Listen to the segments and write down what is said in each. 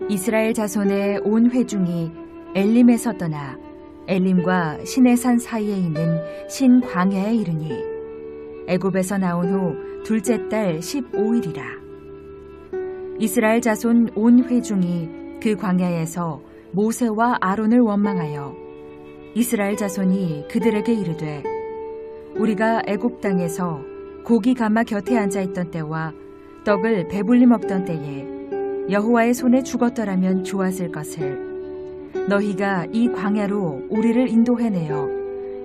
이스라엘 자손의 온 회중이 엘림에서 떠나 엘림과 시내산 사이에 있는 신광야에 이르니 애굽에서 나온 후 둘째 달 15일이라. 이스라엘 자손 온 회중이 그 광야에서 모세와 아론을 원망하여 이스라엘 자손이 그들에게 이르되 우리가 애굽 땅에서 고기 가마 곁에 앉아 있던 때와 떡을 배불리 먹던 때에 여호와의 손에 죽었더라면 좋았을 것을 너희가 이 광야로 우리를 인도해내어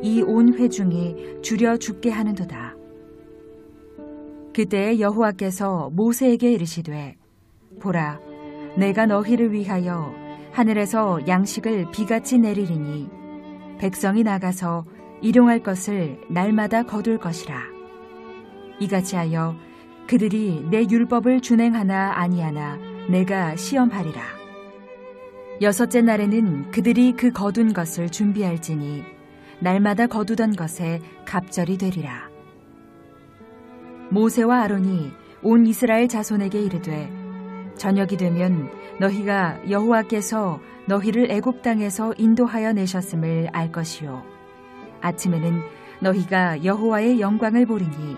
이 온 회중이 줄여 죽게 하는도다. 그때 여호와께서 모세에게 이르시되 보라, 내가 너희를 위하여 하늘에서 양식을 비같이 내리리니 백성이 나가서 일용할 것을 날마다 거둘 것이라. 이같이 하여 그들이 내 율법을 준행하나 아니하나 내가 시험하리라. 여섯째 날에는 그들이 그 거둔 것을 준비할지니 날마다 거두던 것에 갑절이 되리라. 모세와 아론이 온 이스라엘 자손에게 이르되 저녁이 되면 너희가 여호와께서 너희를 애굽 땅에서 인도하여 내셨음을 알 것이요 아침에는 너희가 여호와의 영광을 보리니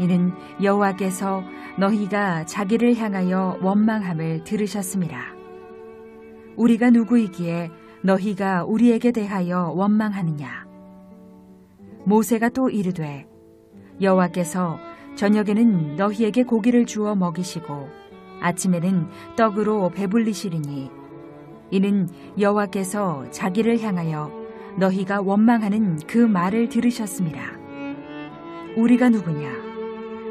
이는 여호와께서 너희가 자기를 향하여 원망함을 들으셨음이라. 우리가 누구이기에 너희가 우리에게 대하여 원망하느냐. 모세가 또 이르되 여호와께서 저녁에는 너희에게 고기를 주어 먹이시고 아침에는 떡으로 배불리시리니 이는 여호와께서 자기를 향하여 너희가 원망하는 그 말을 들으셨음이라. 우리가 누구냐.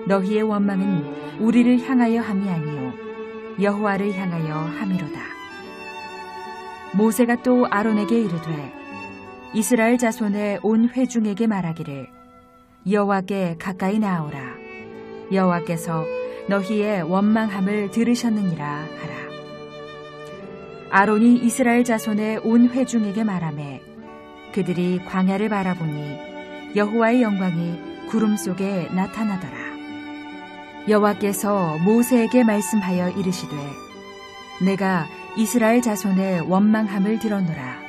너희의 원망은 우리를 향하여 함이 아니요 여호와를 향하여 함이로다. 모세가 또 아론에게 이르되 이스라엘 자손의 온 회중에게 말하기를 여호와께 가까이 나아오라. 여호와께서 너희의 원망함을 들으셨느니라 하라. 아론이 이스라엘 자손의 온 회중에게 말하매 그들이 광야를 바라보니 여호와의 영광이 구름 속에 나타나더라. 여호와께서 모세에게 말씀하여 이르시되 내가 이스라엘 자손의 원망함을 들었노라.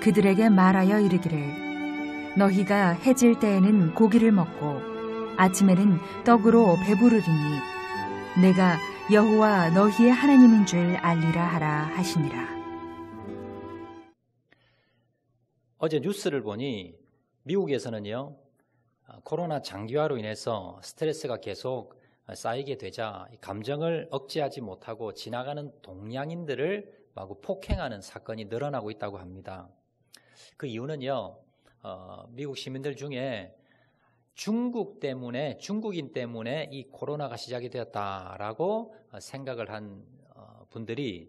그들에게 말하여 이르기를 너희가 해질 때에는 고기를 먹고 아침에는 떡으로 배부르리니 내가 여호와 너희의 하나님인 줄 알리라 하라 하시니라. 어제 뉴스를 보니 미국에서는요 코로나 장기화로 인해서 스트레스가 계속 쌓이게 되자 감정을 억제하지 못하고 지나가는 동양인들을 마구 폭행하는 사건이 늘어나고 있다고 합니다. 그 이유는요 미국 시민들 중에 중국인 때문에 이 코로나가 시작이 되었다라고 생각을 한 분들이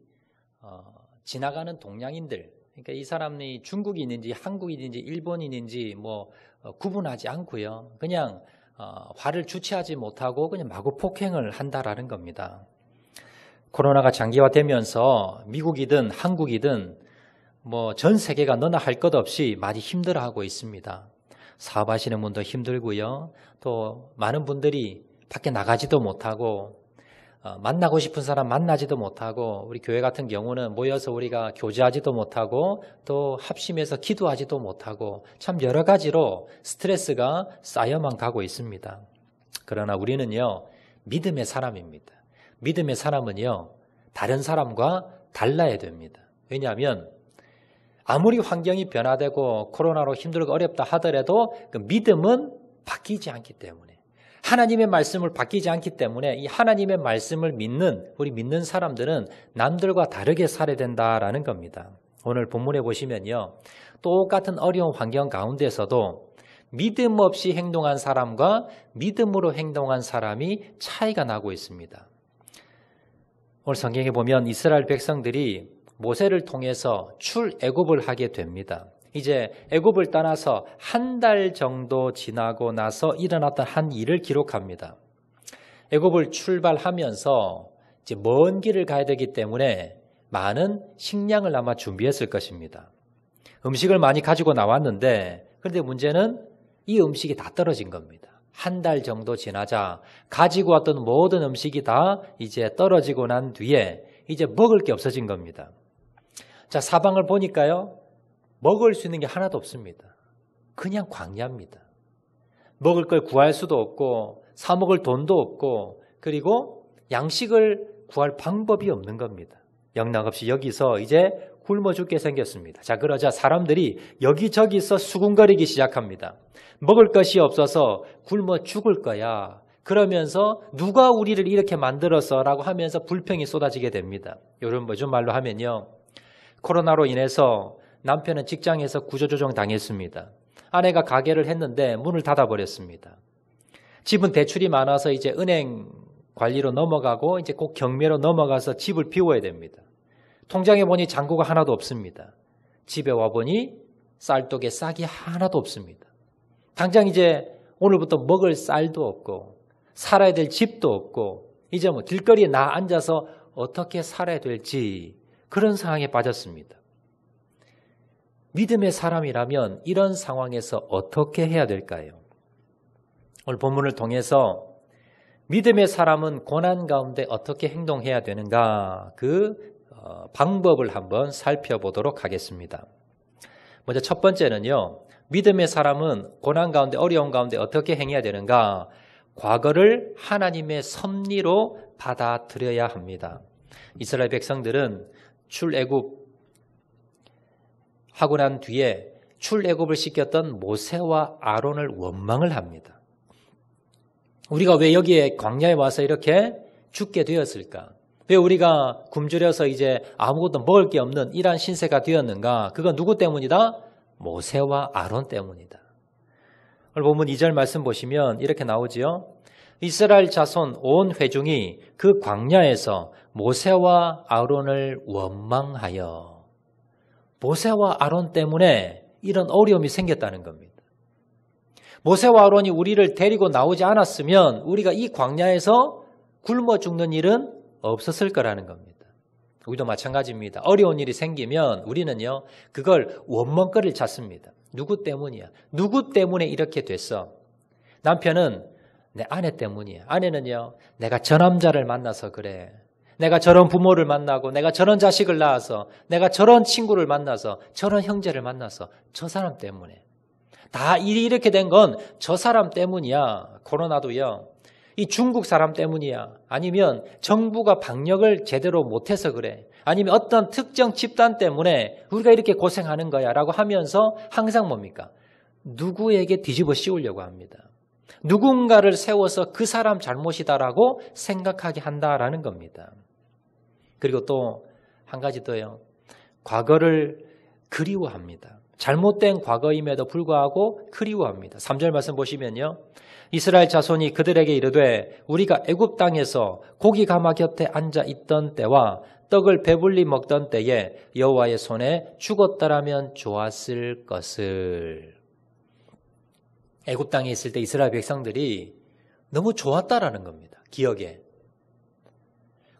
지나가는 동양인들, 그러니까 이 사람이 중국인인지 한국인인지 일본인인지 구분하지 않고요. 그냥 화를 주체하지 못하고 그냥 마구 폭행을 한다라는 겁니다. 코로나가 장기화되면서 미국이든 한국이든 전 세계가 너나 할 것 없이 많이 힘들어하고 있습니다. 사업하시는 분도 힘들고요. 또 많은 분들이 밖에 나가지도 못하고 만나고 싶은 사람 만나지도 못하고 우리 교회 같은 경우는 모여서 우리가 교제하지도 못하고 또 합심해서 기도하지도 못하고 참 여러 가지로 스트레스가 쌓여만 가고 있습니다. 그러나 우리는요 믿음의 사람입니다. 믿음의 사람은요 다른 사람과 달라야 됩니다. 왜냐하면 아무리 환경이 변화되고 코로나로 힘들고 어렵다 하더라도 그 믿음은 바뀌지 않기 때문에 하나님의 말씀을 바뀌지 않기 때문에 이 하나님의 말씀을 믿는 우리 믿는 사람들은 남들과 다르게 살아야 된다라는 겁니다. 오늘 본문에 보시면요. 똑같은 어려운 환경 가운데서도 믿음 없이 행동한 사람과 믿음으로 행동한 사람이 차이가 나고 있습니다. 오늘 성경에 보면 이스라엘 백성들이 모세를 통해서 출애굽을 하게 됩니다. 이제 애굽을 떠나서 한 달 정도 지나고 나서 일어났던 한 일을 기록합니다. 애굽을 출발하면서 이제 먼 길을 가야 되기 때문에 많은 식량을 아마 준비했을 것입니다. 음식을 많이 가지고 나왔는데 그런데 문제는 이 음식이 다 떨어진 겁니다. 한 달 정도 지나자 가지고 왔던 모든 음식이 다 이제 떨어지고 난 뒤에 이제 먹을 게 없어진 겁니다. 자, 사방을 보니까요. 먹을 수 있는 게 하나도 없습니다. 그냥 광야입니다. 먹을 걸 구할 수도 없고 사 먹을 돈도 없고 그리고 양식을 구할 방법이 없는 겁니다. 영락없이 여기서 이제 굶어 죽게 생겼습니다. 자, 그러자 사람들이 여기저기서 수군거리기 시작합니다. 먹을 것이 없어서 굶어 죽을 거야. 그러면서 누가 우리를 이렇게 만들었어? 라고 하면서 불평이 쏟아지게 됩니다. 요즘 말로 하면요. 코로나로 인해서 남편은 직장에서 구조조정 당했습니다. 아내가 가게를 했는데 문을 닫아버렸습니다. 집은 대출이 많아서 이제 은행 관리로 넘어가고 이제 꼭 경매로 넘어가서 집을 비워야 됩니다. 통장에 보니 잔고가 하나도 없습니다. 집에 와보니 쌀독에 싹이 하나도 없습니다. 당장 이제 오늘부터 먹을 쌀도 없고 살아야 될 집도 없고 이제 뭐 길거리에 나 앉아서 어떻게 살아야 될지 그런 상황에 빠졌습니다. 믿음의 사람이라면 이런 상황에서 어떻게 해야 될까요? 오늘 본문을 통해서 믿음의 사람은 고난 가운데 어떻게 행동해야 되는가 그 방법을 한번 살펴보도록 하겠습니다. 먼저 첫 번째는요. 믿음의 사람은 고난 가운데 어려운 가운데 어떻게 행해야 되는가? 과거를 하나님의 섭리로 받아들여야 합니다. 이스라엘 백성들은 출애굽 하고 난 뒤에 출애굽을 시켰던 모세와 아론을 원망을 합니다. 우리가 왜 여기에 광야에 와서 이렇게 죽게 되었을까? 왜 우리가 굶주려서 이제 아무것도 먹을 게 없는 이러한 신세가 되었는가? 그건 누구 때문이다? 모세와 아론 때문이다. 오늘 본문 2절 말씀 보시면 이렇게 나오지요. 이스라엘 자손 온 회중이 그 광야에서 모세와 아론을 원망하여 모세와 아론 때문에 이런 어려움이 생겼다는 겁니다. 모세와 아론이 우리를 데리고 나오지 않았으면 우리가 이 광야에서 굶어 죽는 일은 없었을 거라는 겁니다. 우리도 마찬가지입니다. 어려운 일이 생기면 우리는요, 그걸 원망거리를 찾습니다. 누구 때문이야? 누구 때문에 이렇게 됐어? 남편은 내 아내 때문이야. 아내는요, 내가 저 남자를 만나서 그래. 내가 저런 부모를 만나고 내가 저런 자식을 낳아서 내가 저런 친구를 만나서 저런 형제를 만나서 저 사람 때문에 다 일이 이렇게 된 건 저 사람 때문이야. 코로나도요. 이 중국 사람 때문이야. 아니면 정부가 방역을 제대로 못해서 그래. 아니면 어떤 특정 집단 때문에 우리가 이렇게 고생하는 거야 라고 하면서 항상 뭡니까? 누구에게 뒤집어 씌우려고 합니다. 누군가를 세워서 그 사람 잘못이다라고 생각하게 한다라는 겁니다. 그리고 또 한 가지 더요. 과거를 그리워합니다. 잘못된 과거임에도 불구하고 그리워합니다. 3절 말씀 보시면요. 이스라엘 자손이 그들에게 이르되 우리가 애굽 땅에서 고기 가마 곁에 앉아 있던 때와 떡을 배불리 먹던 때에 여호와의 손에 죽었더라면 좋았을 것을. 애굽 땅에 있을 때 이스라엘 백성들이 너무 좋았다라는 겁니다. 기억에.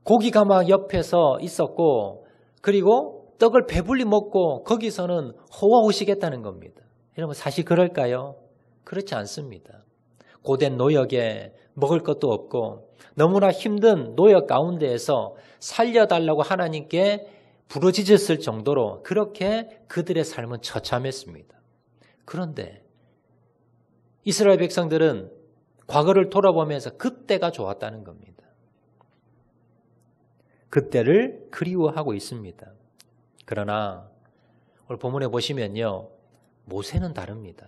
고기 가마 옆에서 있었고 그리고 떡을 배불리 먹고 거기서는 호화호식했다는 겁니다. 여러분 사실 그럴까요? 그렇지 않습니다. 고된 노역에 먹을 것도 없고 너무나 힘든 노역 가운데에서 살려달라고 하나님께 부르짖었을 정도로 그렇게 그들의 삶은 처참했습니다. 그런데 이스라엘 백성들은 과거를 돌아보면서 그때가 좋았다는 겁니다. 그때를 그리워하고 있습니다. 그러나 오늘 본문에 보시면요. 모세는 다릅니다.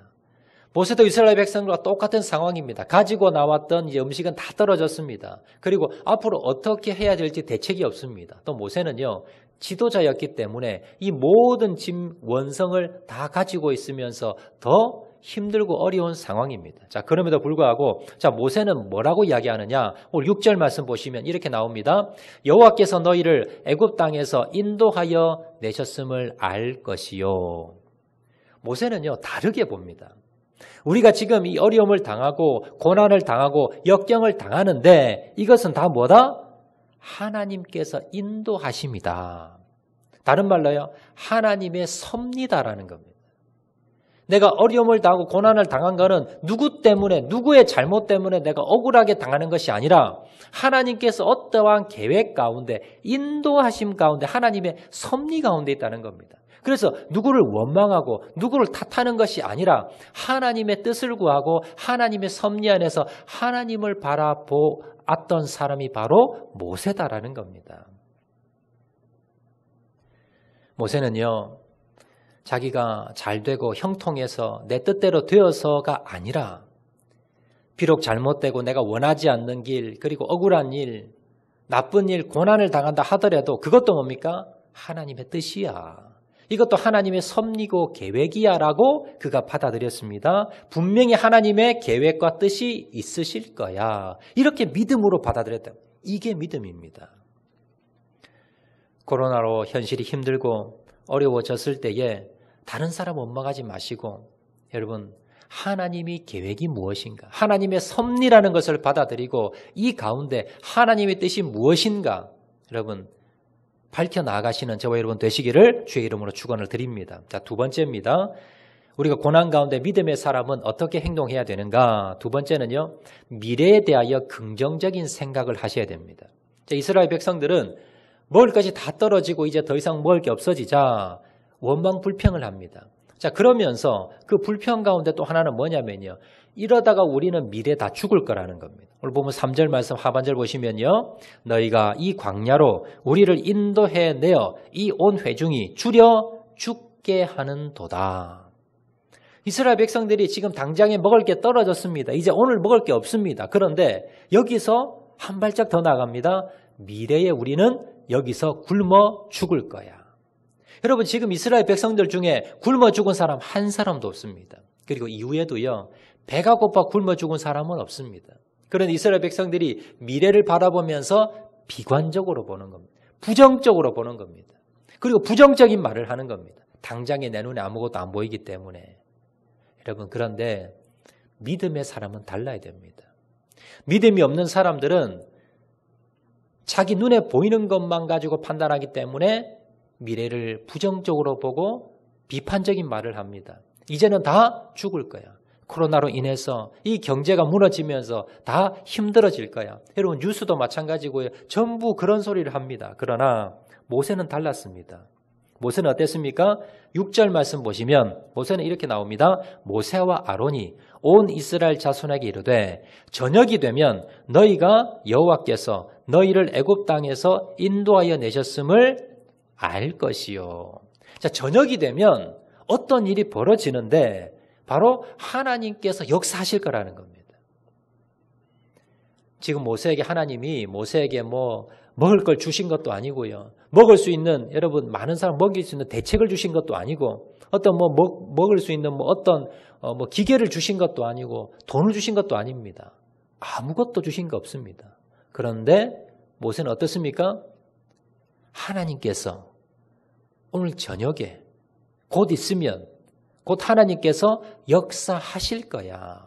모세도 이스라엘 백성과 똑같은 상황입니다. 가지고 나왔던 이제 음식은 다 떨어졌습니다. 그리고 앞으로 어떻게 해야 될지 대책이 없습니다. 또 모세는요. 지도자였기 때문에 이 모든 짐 원성을 다 가지고 있으면서 더 힘들고 어려운 상황입니다. 자, 그럼에도 불구하고 자, 모세는 뭐라고 이야기하느냐? 오늘 6절 말씀 보시면 이렇게 나옵니다. 여호와께서 너희를 애굽 땅에서 인도하여 내셨음을 알 것이요. 모세는요, 다르게 봅니다. 우리가 지금 이 어려움을 당하고 고난을 당하고 역경을 당하는데 이것은 다 뭐다? 하나님께서 인도하심이다. 다른 말로요, 하나님의 섭리다라는 겁니다. 내가 어려움을 당하고 고난을 당한 거는 누구 때문에, 누구의 잘못 때문에 내가 억울하게 당하는 것이 아니라 하나님께서 어떠한 계획 가운데, 인도하심 가운데, 하나님의 섭리 가운데 있다는 겁니다. 그래서 누구를 원망하고 누구를 탓하는 것이 아니라 하나님의 뜻을 구하고 하나님의 섭리 안에서 하나님을 바라보았던 사람이 바로 모세다라는 겁니다. 모세는요, 자기가 잘되고 형통해서 내 뜻대로 되어서가 아니라 비록 잘못되고 내가 원하지 않는 길, 그리고 억울한 일, 나쁜 일, 고난을 당한다 하더라도 그것도 뭡니까? 하나님의 뜻이야. 이것도 하나님의 섭리고 계획이야 라고 그가 받아들였습니다. 분명히 하나님의 계획과 뜻이 있으실 거야. 이렇게 믿음으로 받아들였다. 이게 믿음입니다. 코로나로 현실이 힘들고 어려워졌을 때에 다른 사람 원망하지 마시고 여러분 하나님이 계획이 무엇인가? 하나님의 섭리라는 것을 받아들이고 이 가운데 하나님의 뜻이 무엇인가? 여러분 밝혀나가시는 저와 여러분 되시기를 주의 이름으로 축원을 드립니다. 자, 두 번째입니다. 우리가 고난 가운데 믿음의 사람은 어떻게 행동해야 되는가? 두 번째는요, 미래에 대하여 긍정적인 생각을 하셔야 됩니다. 자, 이스라엘 백성들은 먹을 것이 다 떨어지고 이제 더 이상 먹을 게 없어지자 원망 불평을 합니다. 자, 그러면서 그 불평 가운데 또 하나는 뭐냐면요, 이러다가 우리는 미래 다 죽을 거라는 겁니다. 오늘 보면 3절 말씀 하반절 보시면요, 너희가 이 광야로 우리를 인도해 내어 이 온 회중이 줄여 죽게 하는 도다. 이스라엘 백성들이 지금 당장에 먹을 게 떨어졌습니다. 이제 오늘 먹을 게 없습니다. 그런데 여기서 한 발짝 더 나갑니다. 미래에 우리는 여기서 굶어 죽을 거야. 여러분 지금 이스라엘 백성들 중에 굶어 죽은 사람 한 사람도 없습니다. 그리고 이후에도요, 배가 고파 굶어 죽은 사람은 없습니다. 그런데 이스라엘 백성들이 미래를 바라보면서 비관적으로 보는 겁니다. 부정적으로 보는 겁니다. 그리고 부정적인 말을 하는 겁니다. 당장에 내 눈에 아무것도 안 보이기 때문에. 여러분 그런데 믿음의 사람은 달라야 됩니다. 믿음이 없는 사람들은 자기 눈에 보이는 것만 가지고 판단하기 때문에 미래를 부정적으로 보고 비판적인 말을 합니다. 이제는 다 죽을 거야. 코로나로 인해서 이 경제가 무너지면서 다 힘들어질 거야. 여러분 뉴스도 마찬가지고요. 전부 그런 소리를 합니다. 그러나 모세는 달랐습니다. 모세는 어땠습니까? 6절 말씀 보시면 모세는 이렇게 나옵니다. 모세와 아론이 온 이스라엘 자손에게 이르되 저녁이 되면 너희가 여호와께서 너희를 애굽 땅에서 인도하여 내셨음을 알 것이요. 자, 저녁이 되면 어떤 일이 벌어지는데 바로 하나님께서 역사하실 거라는 겁니다. 지금 모세에게 하나님이 모세에게 먹을 걸 주신 것도 아니고요. 먹을 수 있는 여러분 많은 사람 먹일 수 있는 대책을 주신 것도 아니고 어떤 먹을 수 있는 어떤 기계를 주신 것도 아니고 돈을 주신 것도 아닙니다. 아무것도 주신 거 없습니다. 그런데 모세는 어떻습니까? 하나님께서 오늘 저녁에 곧 있으면 곧 하나님께서 역사하실 거야.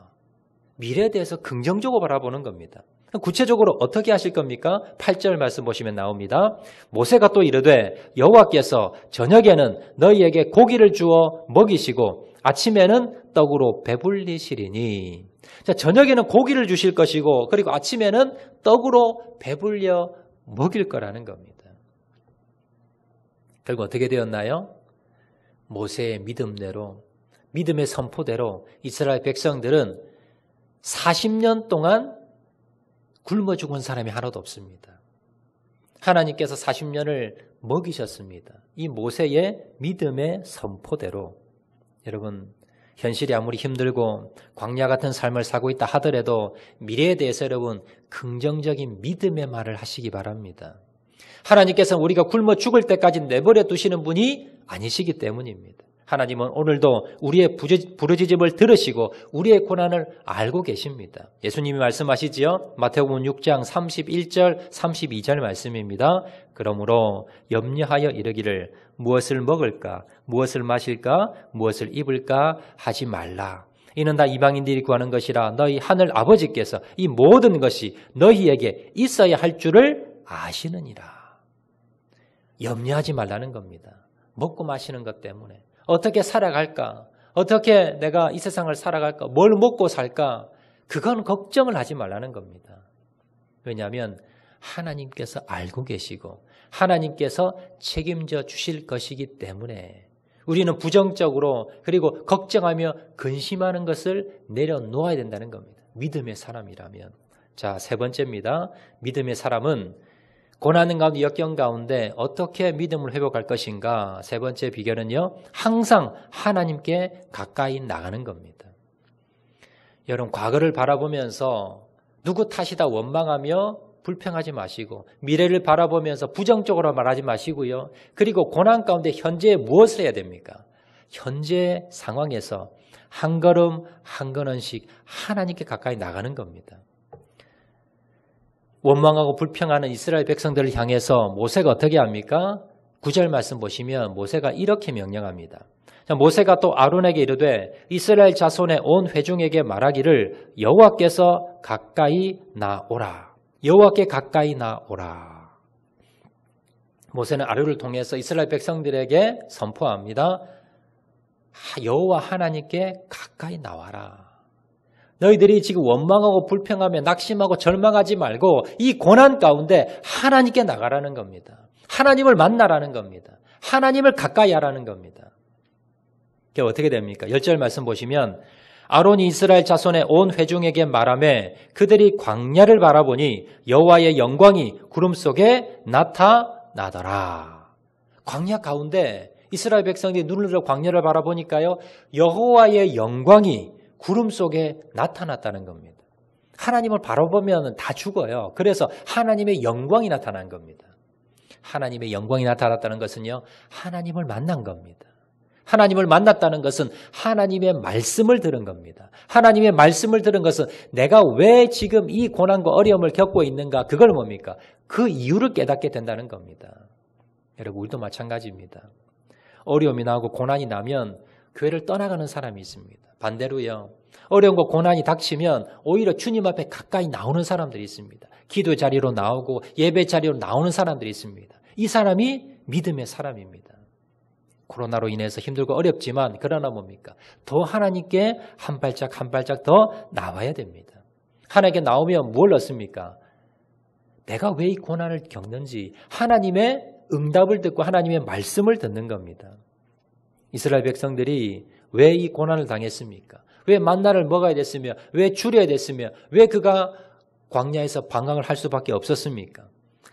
미래에 대해서 긍정적으로 바라보는 겁니다. 구체적으로 어떻게 하실 겁니까? 8절 말씀 보시면 나옵니다. 모세가 또 이르되 여호와께서 저녁에는 너희에게 고기를 주어 먹이시고 아침에는 떡으로 배불리시리니. 자, 저녁에는 고기를 주실 것이고 그리고 아침에는 떡으로 배불려 먹일 거라는 겁니다. 결국 어떻게 되었나요? 모세의 믿음대로, 믿음의 선포대로 이스라엘 백성들은 40년 동안 굶어 죽은 사람이 하나도 없습니다. 하나님께서 40년을 먹이셨습니다. 이 모세의 믿음의 선포대로. 여러분 현실이 아무리 힘들고 광야 같은 삶을 사고 있다 하더라도 미래에 대해서 여러분 긍정적인 믿음의 말을 하시기 바랍니다. 하나님께서는 우리가 굶어 죽을 때까지 내버려 두시는 분이 아니시기 때문입니다. 하나님은 오늘도 우리의 부르짖음을 들으시고 우리의 고난을 알고 계십니다. 예수님이 말씀하시지요. 마태복음 6장 31절 32절 말씀입니다. 그러므로 염려하여 이르기를 무엇을 먹을까 무엇을 마실까 무엇을 입을까 하지 말라. 이는 다 이방인들이 구하는 것이라 너희 하늘 아버지께서 이 모든 것이 너희에게 있어야 할 줄을 아시느니라. 염려하지 말라는 겁니다. 먹고 마시는 것 때문에 어떻게 살아갈까? 어떻게 내가 이 세상을 살아갈까? 뭘 먹고 살까? 그건 걱정을 하지 말라는 겁니다. 왜냐하면 하나님께서 알고 계시고 하나님께서 책임져 주실 것이기 때문에 우리는 부정적으로 그리고 걱정하며 근심하는 것을 내려놓아야 된다는 겁니다. 믿음의 사람이라면. 자, 세 번째입니다. 믿음의 사람은 고난 가운데 역경 가운데 어떻게 믿음을 회복할 것인가? 세 번째 비결은요. 항상 하나님께 가까이 나가는 겁니다. 여러분 과거를 바라보면서 누구 탓이다 원망하며 불평하지 마시고 미래를 바라보면서 부정적으로 말하지 마시고요. 그리고 고난 가운데 현재 무엇을 해야 됩니까? 현재 상황에서 한 걸음 한 걸음씩 하나님께 가까이 나가는 겁니다. 원망하고 불평하는 이스라엘 백성들을 향해서 모세가 어떻게 합니까? 9절 말씀 보시면 모세가 이렇게 명령합니다. 모세가 또 아론에게 이르되 이스라엘 자손의 온 회중에게 말하기를 여호와께서 가까이 나오라. 여호와께 가까이 나오라. 모세는 아론을 통해서 이스라엘 백성들에게 선포합니다. 여호와 하나님께 가까이 나와라. 너희들이 지금 원망하고 불평하며 낙심하고 절망하지 말고 이 고난 가운데 하나님께 나가라는 겁니다. 하나님을 만나라는 겁니다. 하나님을 가까이 하라는 겁니다. 그게 어떻게 됩니까? 10절 말씀 보시면 아론이 이스라엘 자손의 온 회중에게 말하며 그들이 광야를 바라보니 여호와의 영광이 구름 속에 나타나더라. 광야 가운데 이스라엘 백성들이 눈을 들어 광야를 바라보니까요. 여호와의 영광이 구름 속에 나타났다는 겁니다. 하나님을 바라보면 다 죽어요. 그래서 하나님의 영광이 나타난 겁니다. 하나님의 영광이 나타났다는 것은요. 하나님을 만난 겁니다. 하나님을 만났다는 것은 하나님의 말씀을 들은 겁니다. 하나님의 말씀을 들은 것은 내가 왜 지금 이 고난과 어려움을 겪고 있는가? 그걸 뭡니까? 그 이유를 깨닫게 된다는 겁니다. 여러분 우리도 마찬가지입니다. 어려움이 나고 고난이 나면 교회를 떠나가는 사람이 있습니다. 반대로요. 어려움과 고난이 닥치면 오히려 주님 앞에 가까이 나오는 사람들이 있습니다. 기도 자리로 나오고 예배 자리로 나오는 사람들이 있습니다. 이 사람이 믿음의 사람입니다. 코로나로 인해서 힘들고 어렵지만 그러나 뭡니까? 더 하나님께 한 발짝 한 발짝 더 나와야 됩니다. 하나님께 나오면 뭘 얻습니까? 내가 왜 이 고난을 겪는지 하나님의 응답을 듣고 하나님의 말씀을 듣는 겁니다. 이스라엘 백성들이 왜 이 고난을 당했습니까? 왜 만나를 먹어야 됐으며 왜 줄여야 됐으며 왜 그가 광야에서 방황을 할 수밖에 없었습니까?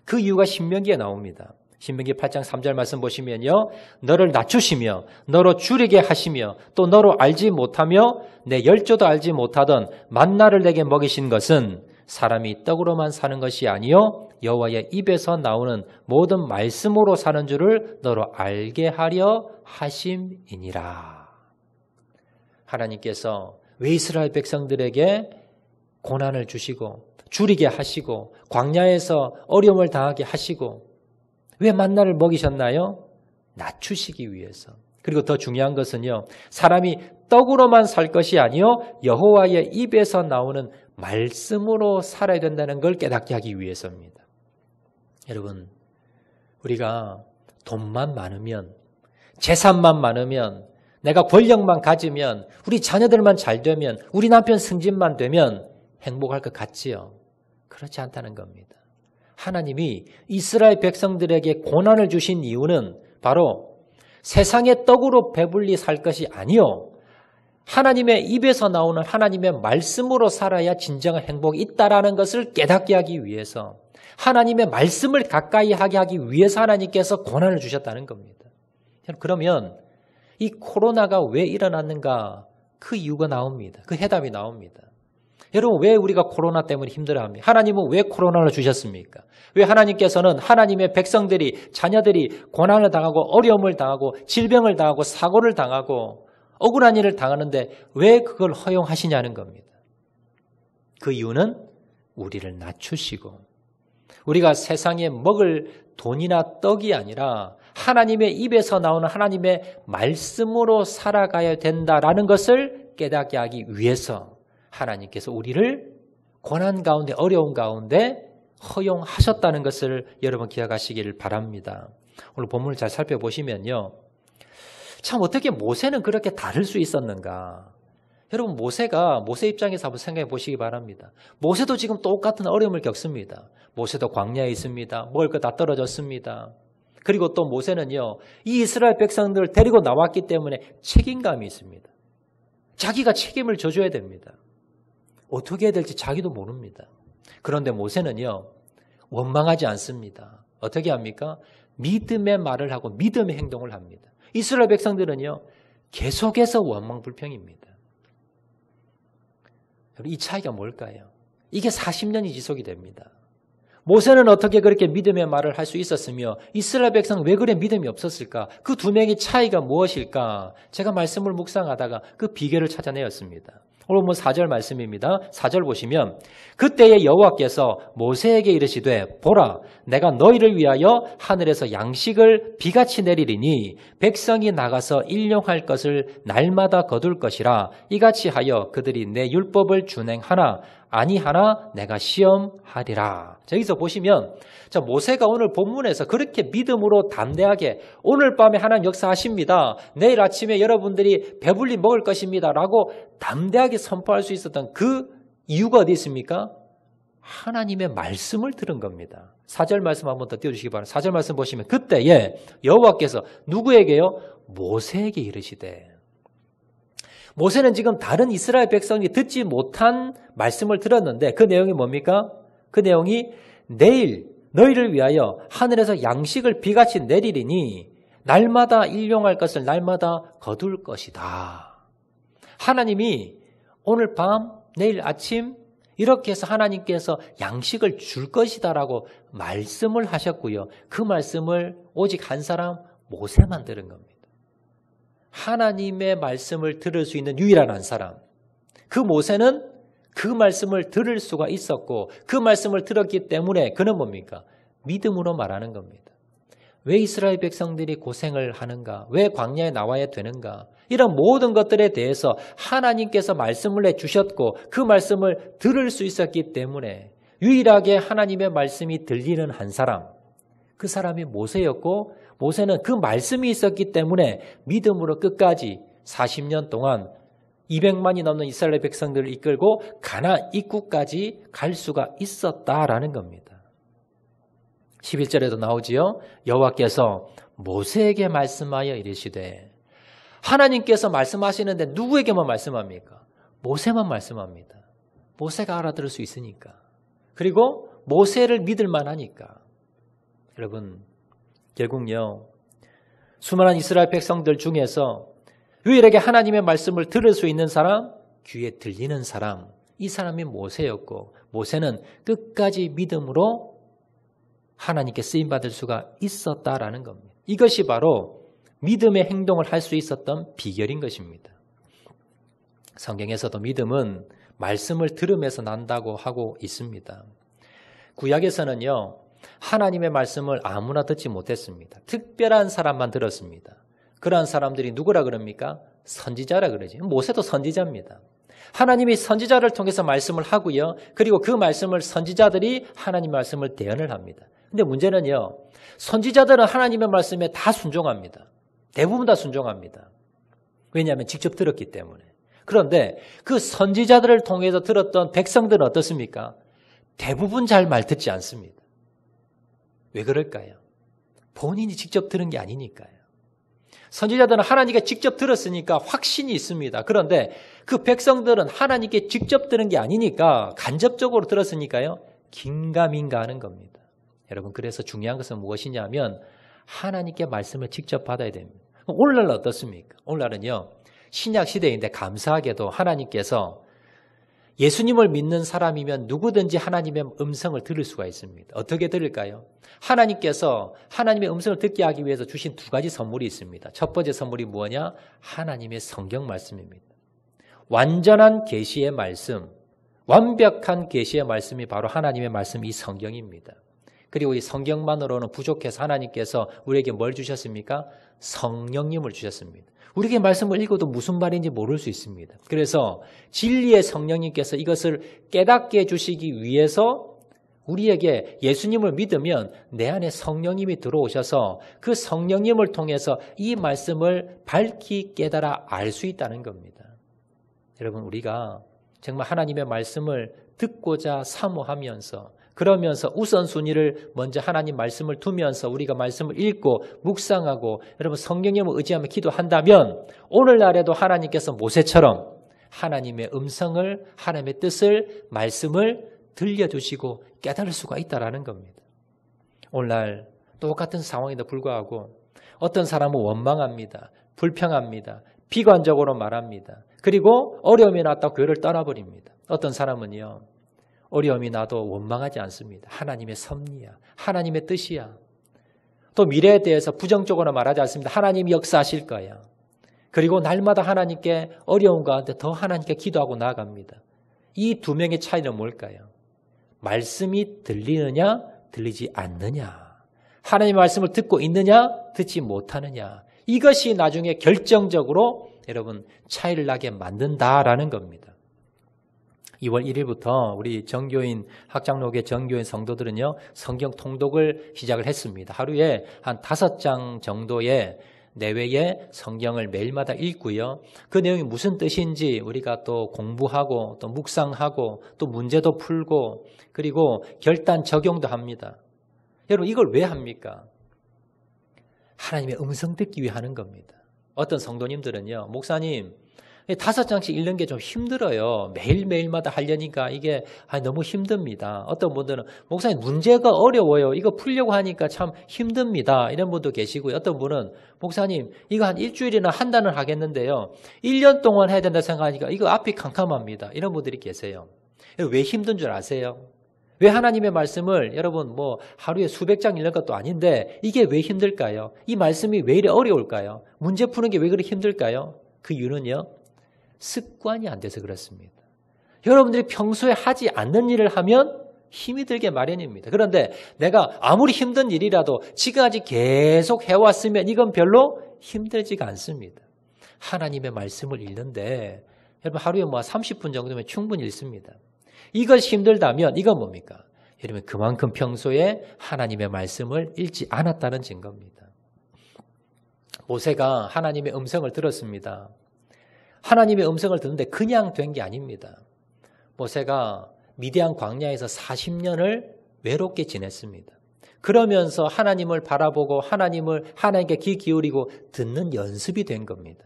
그 이유가 신명기에 나옵니다. 신명기 8장 3절 말씀 보시면요. 너를 낮추시며 너로 줄이게 하시며 또 너로 알지 못하며 내 열조도 알지 못하던 만나를 내게 먹이신 것은 사람이 떡으로만 사는 것이 아니요 여호와의 입에서 나오는 모든 말씀으로 사는 줄을 너로 알게 하려 하심이니라. 하나님께서 왜 이스라엘 백성들에게 고난을 주시고 줄이게 하시고 광야에서 어려움을 당하게 하시고 왜 만나를 먹이셨나요? 낮추시기 위해서. 그리고 더 중요한 것은요. 사람이 떡으로만 살 것이 아니요 여호와의 입에서 나오는 말씀으로 살아야 된다는 걸 깨닫게 하기 위해서입니다. 여러분 우리가 돈만 많으면 재산만 많으면 내가 권력만 가지면 우리 자녀들만 잘 되면 우리 남편 승진만 되면 행복할 것 같지요? 그렇지 않다는 겁니다. 하나님이 이스라엘 백성들에게 고난을 주신 이유는 바로 세상의 떡으로 배불리 살 것이 아니요 하나님의 입에서 나오는 하나님의 말씀으로 살아야 진정한 행복이 있다라는 것을 깨닫게 하기 위해서 하나님의 말씀을 가까이 하게 하기 위해서 하나님께서 고난을 주셨다는 겁니다. 그러면 이 코로나가 왜 일어났는가? 그 이유가 나옵니다. 그 해답이 나옵니다. 여러분 왜 우리가 코로나 때문에 힘들어합니까? 하나님은 왜 코로나를 주셨습니까? 왜 하나님께서는 하나님의 백성들이 자녀들이 고난을 당하고 어려움을 당하고 질병을 당하고 사고를 당하고 억울한 일을 당하는데 왜 그걸 허용하시냐는 겁니다. 그 이유는 우리를 낮추시고 우리가 세상에 먹을 돈이나 떡이 아니라 하나님의 입에서 나오는 하나님의 말씀으로 살아가야 된다라는 것을 깨닫게 하기 위해서 하나님께서 우리를 고난 가운데 어려운 가운데 허용하셨다는 것을 여러분 기억하시기를 바랍니다. 오늘 본문을 잘 살펴보시면요. 참 어떻게 모세는 그렇게 다를 수 있었는가. 여러분 모세 입장에서 한번 생각해 보시기 바랍니다. 모세도 지금 똑같은 어려움을 겪습니다. 모세도 광야에 있습니다. 먹을 거 다 떨어졌습니다. 그리고 또 모세는요. 이 이스라엘 백성들을 데리고 나왔기 때문에 책임감이 있습니다. 자기가 책임을 져줘야 됩니다. 어떻게 해야 될지 자기도 모릅니다. 그런데 모세는요. 원망하지 않습니다. 어떻게 합니까? 믿음의 말을 하고 믿음의 행동을 합니다. 이스라엘 백성들은요. 계속해서 원망불평입니다. 이 차이가 뭘까요? 이게 40년이 지속이 됩니다. 모세는 어떻게 그렇게 믿음의 말을 할 수 있었으며 이스라엘 백성은 왜 그래 믿음이 없었을까? 그 두 명의 차이가 무엇일까? 제가 말씀을 묵상하다가 그 비결을 찾아내었습니다. 오늘 4절 말씀입니다. 4절 보시면 그때에 여호와께서 모세에게 이르시되 보라 내가 너희를 위하여 하늘에서 양식을 비같이 내리리니 백성이 나가서 일용할 것을 날마다 거둘 것이라 이같이 하여 그들이 내 율법을 준행하나 아니하나 내가 시험하리라. 여기서 보시면 모세가 오늘 본문에서 그렇게 믿음으로 담대하게 오늘 밤에 하나님 역사하십니다. 내일 아침에 여러분들이 배불리 먹을 것입니다. 라고 담대하게 선포할 수 있었던 그 이유가 어디 있습니까? 하나님의 말씀을 들은 겁니다. 4절 말씀 한번 더 띄워주시기 바랍니다. 4절 말씀 보시면 그때에 여호와께서 누구에게요? 모세에게 이르시되 모세는 지금 다른 이스라엘 백성이 듣지 못한 말씀을 들었는데 그 내용이 뭡니까? 그 내용이 내일 너희를 위하여 하늘에서 양식을 비같이 내리리니 날마다 일용할 것을 날마다 거둘 것이다. 하나님이 오늘 밤, 내일 아침 이렇게 해서 하나님께서 양식을 줄 것이다라고 말씀을 하셨고요. 그 말씀을 오직 한 사람 모세만 들은 겁니다. 하나님의 말씀을 들을 수 있는 유일한 한 사람. 그 모세는 그 말씀을 들을 수가 있었고 그 말씀을 들었기 때문에 그는 뭡니까? 믿음으로 말하는 겁니다. 왜 이스라엘 백성들이 고생을 하는가? 왜 광야에 나와야 되는가? 이런 모든 것들에 대해서 하나님께서 말씀을 해주셨고 그 말씀을 들을 수 있었기 때문에 유일하게 하나님의 말씀이 들리는 한 사람, 그 사람이 모세였고 모세는 그 말씀이 있었기 때문에 믿음으로 끝까지 40년 동안 200만이 넘는 이스라엘 백성들을 이끌고 가나안 입구까지 갈 수가 있었다라는 겁니다. 11절에도 나오지요. 여호와께서 모세에게 말씀하여 이르시되 하나님께서 말씀하시는데 누구에게만 말씀합니까? 모세만 말씀합니다. 모세가 알아들을 수 있으니까. 그리고 모세를 믿을 만하니까. 여러분 결국요. 수많은 이스라엘 백성들 중에서 유일하게 하나님의 말씀을 들을 수 있는 사람, 귀에 들리는 사람, 이 사람이 모세였고 모세는 끝까지 믿음으로 하나님께 쓰임받을 수가 있었다라는 겁니다. 이것이 바로 믿음의 행동을 할 수 있었던 비결인 것입니다. 성경에서도 믿음은 말씀을 들음에서 난다고 하고 있습니다. 구약에서는요. 하나님의 말씀을 아무나 듣지 못했습니다. 특별한 사람만 들었습니다. 그러한 사람들이 누구라 그럽니까? 선지자라 그러지. 모세도 선지자입니다. 하나님이 선지자를 통해서 말씀을 하고요. 그리고 그 말씀을 선지자들이 하나님 말씀을 대언을 합니다. 근데 문제는요. 선지자들은 하나님의 말씀에 다 순종합니다. 대부분 다 순종합니다. 왜냐하면 직접 들었기 때문에. 그런데 그 선지자들을 통해서 들었던 백성들은 어떻습니까? 대부분 잘 말 듣지 않습니다. 왜 그럴까요? 본인이 직접 들은 게 아니니까요. 선지자들은 하나님께 직접 들었으니까 확신이 있습니다. 그런데 그 백성들은 하나님께 직접 들은 게 아니니까 간접적으로 들었으니까요. 긴가민가 하는 겁니다. 여러분 그래서 중요한 것은 무엇이냐면 하나님께 말씀을 직접 받아야 됩니다. 오늘날은 어떻습니까? 오늘날은요. 신약 시대인데 감사하게도 하나님께서 예수님을 믿는 사람이면 누구든지 하나님의 음성을 들을 수가 있습니다. 어떻게 들을까요? 하나님께서 하나님의 음성을 듣게 하기 위해서 주신 두 가지 선물이 있습니다. 첫 번째 선물이 뭐냐? 하나님의 성경 말씀입니다. 완전한 계시의 말씀, 완벽한 계시의 말씀이 바로 하나님의 말씀, 이 성경입니다. 그리고 이 성경만으로는 부족해서 하나님께서 우리에게 뭘 주셨습니까? 성령님을 주셨습니다. 우리에게 말씀을 읽어도 무슨 말인지 모를 수 있습니다. 그래서 진리의 성령님께서 이것을 깨닫게 해주시기 위해서 우리에게 예수님을 믿으면 내 안에 성령님이 들어오셔서 그 성령님을 통해서 이 말씀을 밝히 깨달아 알 수 있다는 겁니다. 여러분, 우리가 정말 하나님의 말씀을 듣고자 사모하면서 그러면서 우선순위를 먼저 하나님 말씀을 두면서 우리가 말씀을 읽고 묵상하고 여러분 성령님을 의지하며 기도한다면 오늘날에도 하나님께서 모세처럼 하나님의 음성을 하나님의 뜻을 말씀을 들려주시고 깨달을 수가 있다는 겁니다. 오늘날 똑같은 상황에도 불구하고 어떤 사람은 원망합니다. 불평합니다. 비관적으로 말합니다. 그리고 어려움이 났다고 교회를 떠나버립니다. 어떤 사람은요. 어려움이 나도 원망하지 않습니다. 하나님의 섭리야. 하나님의 뜻이야. 또 미래에 대해서 부정적으로 말하지 않습니다. 하나님이 역사하실 거야. 그리고 날마다 하나님께 어려운 가운데 더 하나님께 기도하고 나아갑니다. 이 두 명의 차이는 뭘까요? 말씀이 들리느냐, 들리지 않느냐. 하나님의 말씀을 듣고 있느냐, 듣지 못하느냐. 이것이 나중에 결정적으로 여러분 차이를 나게 만든다라는 겁니다. 2월 1일부터 우리 정교인 학장로교 정교인 성도들은요 성경 통독을 시작을 했습니다. 하루에 한 5장 정도의 내외의 성경을 매일마다 읽고요. 그 내용이 무슨 뜻인지 우리가 또 공부하고 또 묵상하고 또 문제도 풀고 그리고 결단 적용도 합니다. 여러분 이걸 왜 합니까? 하나님의 음성 듣기 위해 하는 겁니다. 어떤 성도님들은요. 목사님 5장씩 읽는 게 좀 힘들어요. 매일매일마다 하려니까 이게 너무 힘듭니다. 어떤 분들은 목사님 문제가 어려워요. 이거 풀려고 하니까 참 힘듭니다. 이런 분도 계시고요. 어떤 분은 목사님 이거 한 일주일이나 한 달은 하겠는데요. 1년 동안 해야 된다 생각하니까 이거 앞이 캄캄합니다. 이런 분들이 계세요. 왜 힘든 줄 아세요? 왜 하나님의 말씀을 여러분 뭐 하루에 수백 장 읽는 것도 아닌데 이게 왜 힘들까요? 이 말씀이 왜 이래 어려울까요? 문제 푸는 게 왜 그렇게 힘들까요? 그 이유는요. 습관이 안 돼서 그렇습니다. 여러분들이 평소에 하지 않는 일을 하면 힘이 들게 마련입니다. 그런데 내가 아무리 힘든 일이라도 지금까지 계속 해왔으면 이건 별로 힘들지가 않습니다. 하나님의 말씀을 읽는데 여러분 하루에 뭐 30분 정도면 충분히 읽습니다. 이것이 힘들다면 이건 뭡니까? 여러분 그만큼 평소에 하나님의 말씀을 읽지 않았다는 증거입니다. 모세가 하나님의 음성을 들었습니다. 하나님의 음성을 듣는데 그냥 된 게 아닙니다. 모세가 미디안 광야에서 40년을 외롭게 지냈습니다. 그러면서 하나님을 바라보고 하나님께 귀 기울이고 듣는 연습이 된 겁니다.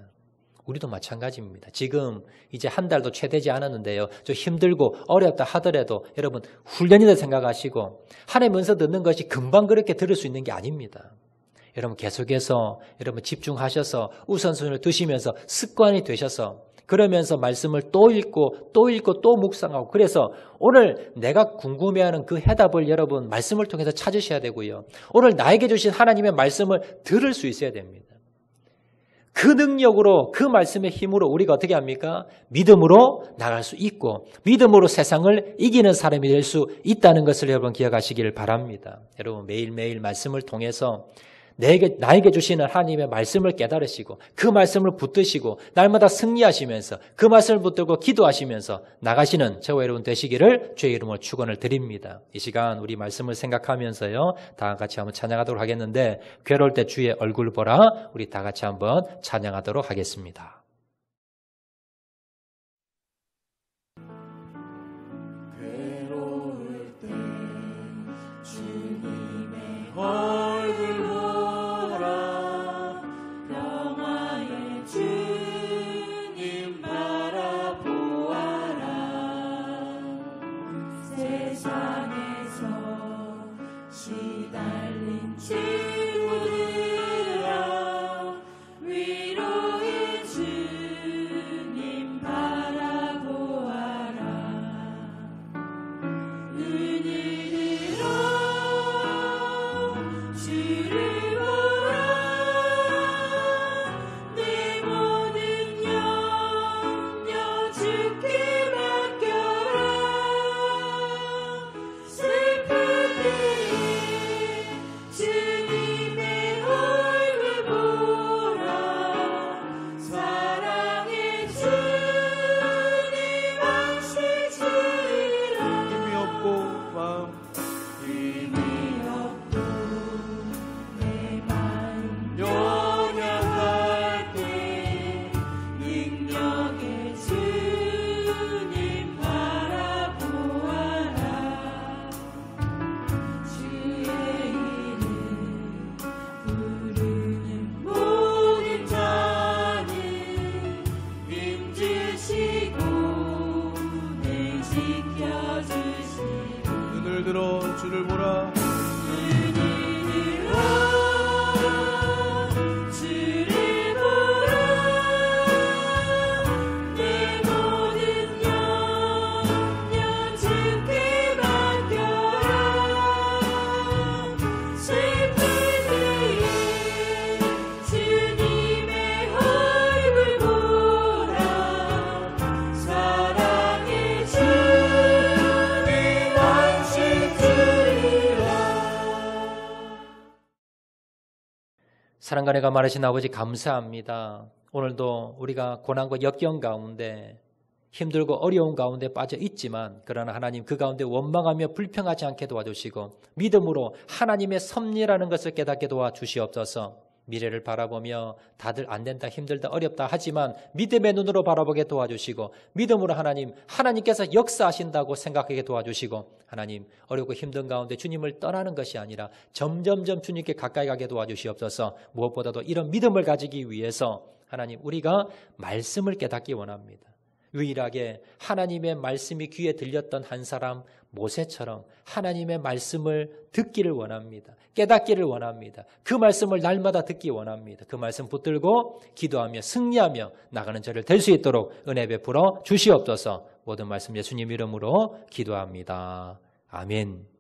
우리도 마찬가지입니다. 지금 이제 한 달도 채 되지 않았는데요. 좀 힘들고 어렵다 하더라도 여러분 훈련이다 생각하시고 하나님의 음성 듣는 것이 금방 그렇게 들을 수 있는 게 아닙니다. 여러분 계속해서 여러분 집중하셔서 우선순위를 두시면서 습관이 되셔서 그러면서 말씀을 또 읽고 또 묵상하고 그래서 오늘 내가 궁금해하는 그 해답을 여러분 말씀을 통해서 찾으셔야 되고요. 오늘 나에게 주신 하나님의 말씀을 들을 수 있어야 됩니다. 그 능력으로 그 말씀의 힘으로 우리가 어떻게 합니까? 믿음으로 나갈 수 있고 믿음으로 세상을 이기는 사람이 될 수 있다는 것을 여러분 기억하시기를 바랍니다. 여러분 매일매일 말씀을 통해서 나에게 주시는 하나님의 말씀을 깨달으시고 그 말씀을 붙드시고 날마다 승리하시면서 그 말씀을 붙들고 기도하시면서 나가시는 저와 여러분 되시기를 주의 이름으로 축원을 드립니다. 이 시간 우리 말씀을 생각하면서요. 다 같이 한번 찬양하도록 하겠는데 괴로울 때 주의 얼굴 보라 우리 다 같이 한번 찬양하도록 하겠습니다. 괴로울 때 주님의 얼굴 주님 바라보아라. 세상에서 시달린 친구들아 위로의 주 연약할 때 능력의 주님 바라보아라. 주의 이름 부르는 모든 자는 힘주시고 늘 지켜주시고 눈을 들어 주를 보라. 사랑과 내가 말하신 아버지 감사합니다. 오늘도 우리가 고난과 역경 가운데 힘들고 어려운 가운데 빠져 있지만 그러나 하나님 그 가운데 원망하며 불평하지 않게 도와주시고 믿음으로 하나님의 섭리라는 것을 깨닫게 도와주시옵소서. 미래를 바라보며 다들 안 된다, 힘들다, 어렵다 하지만 믿음의 눈으로 바라보게 도와주시고 믿음으로 하나님께서 역사하신다고 생각하게 도와주시고 하나님 어렵고 힘든 가운데 주님을 떠나는 것이 아니라 점점점 주님께 가까이 가게 도와주시옵소서. 무엇보다도 이런 믿음을 가지기 위해서 하나님 우리가 말씀을 깨닫기 원합니다. 유일하게 하나님의 말씀이 귀에 들렸던 한 사람 모세처럼 하나님의 말씀을 듣기를 원합니다. 깨닫기를 원합니다. 그 말씀을 날마다 듣기 원합니다. 그 말씀 붙들고 기도하며 승리하며 나가는 저를 될 수 있도록 은혜 베풀어 주시옵소서. 모든 말씀 예수님 이름으로 기도합니다. 아멘.